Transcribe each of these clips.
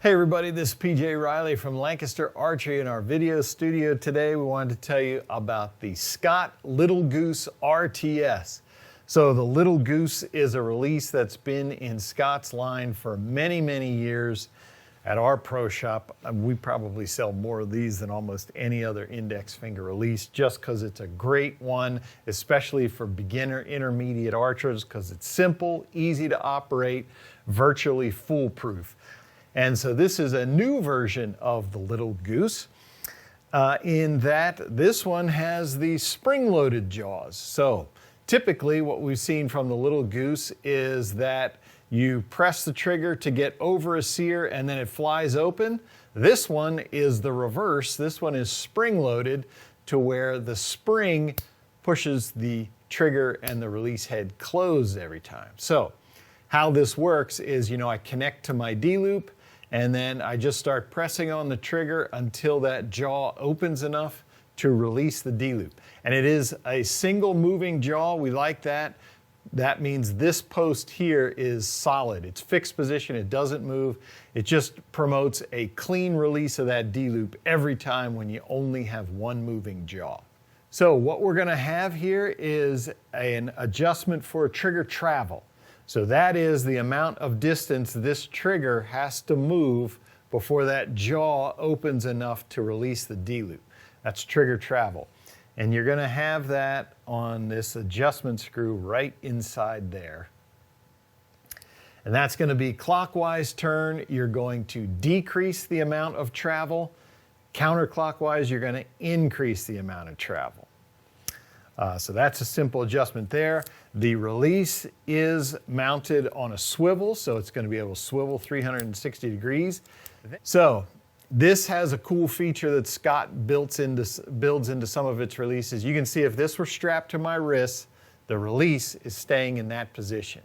Hey everybody, this is PJ Riley from Lancaster Archery. In our video studio today, we wanted to tell you about the Scott Little Goose RTS. So the Little Goose is a release that's been in Scott's line for many, many years. At our pro shop, we probably sell more of these than almost any other index finger release just because it's a great one, especially for beginner intermediate archers because it's simple, easy to operate, virtually foolproof. And so this is a new version of the Little Goose in that this one has the spring-loaded jaws. So typically what we've seen from the Little Goose is that you press the trigger to get over a sear and then it flies open. This one is the reverse. This one is spring-loaded to where the spring pushes the trigger and the release head closed every time. So how this works is, I connect to my D-loop and then I just start pressing on the trigger until that jaw opens enough to release the D-loop. And it is a single moving jaw. We like that. That means this post here is solid. It's fixed position. It doesn't move. It just promotes a clean release of that D-loop every time when you only have one moving jaw. So what we're going to have here is an adjustment for trigger travel. So that is the amount of distance this trigger has to move before that jaw opens enough to release the D-loop. That's trigger travel. And you're going to have that on this adjustment screw right inside there. And that's going to be clockwise turn. You're going to decrease the amount of travel. Counterclockwise, you're going to increase the amount of travel. So that's a simple adjustment there. The release is mounted on a swivel, so it's going to be able to swivel 360 degrees. So this has a cool feature that Scott builds into some of its releases. You can see if this were strapped to my wrist, the release is staying in that position.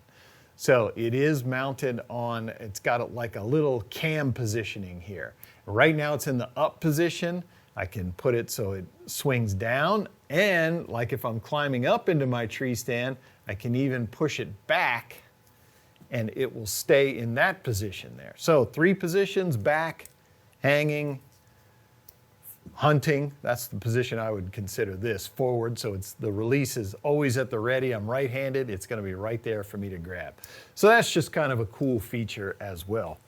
So it is mounted on, it's got like a little cam positioning here. Right now it's in the up position. I can put it so it swings down, and like if I'm climbing up into my tree stand, I can even push it back and it will stay in that position there. So 3 positions: back, hanging, hunting. That's the position I would consider this. Forward, so the release is always at the ready. I'm right-handed, it's going to be right there for me to grab. So that's just kind of a cool feature as well.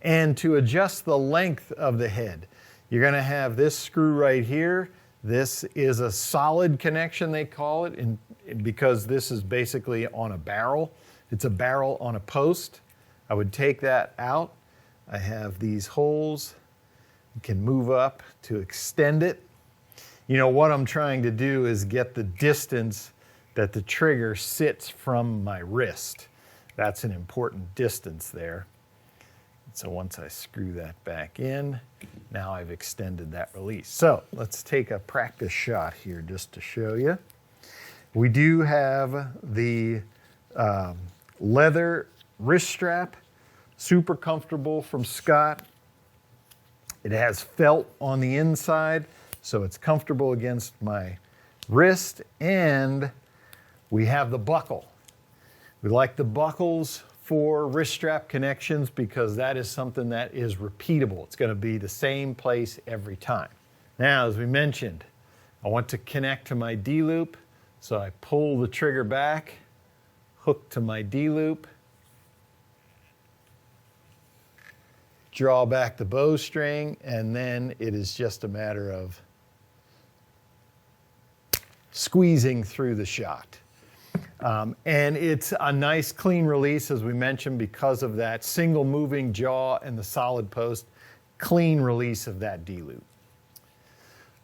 And to adjust the length of the head, you're going to have this screw right here. This is a solid connection, they call it, because this is basically on a barrel. It's a barrel on a post. I would take that out. I have these holes. You can move up to extend it. What I'm trying to do is get the distance that the trigger sits from my wrist. That's an important distance there. So once I screw that back in, now I've extended that release. So let's take a practice shot here just to show you. We do have the leather wrist strap, super comfortable, from Scott. It has felt on the inside, so it's comfortable against my wrist, and we have the buckle. We like the buckles for wrist strap connections because that is something that is repeatable. It's going to be the same place every time. Now, as we mentioned, I want to connect to my D-loop, so I pull the trigger back, hook to my D-loop, draw back the bowstring, and then it is just a matter of squeezing through the shot. And it's a nice clean release, as we mentioned, because of that single moving jaw and the solid post. Clean release of that D-loop.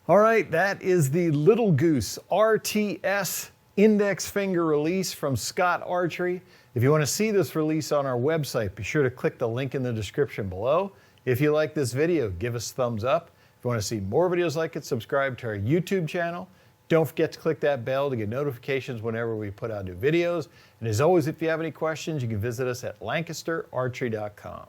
All right, that is the Little Goose RTS index finger release from Scott Archery. If you want to see this release on our website, be sure to click the link in the description below. If you like this video, give us a thumbs up. If you want to see more videos like it, subscribe to our YouTube channel. Don't forget to click that bell to get notifications whenever we put out new videos. And as always, if you have any questions, you can visit us at lancasterarchery.com.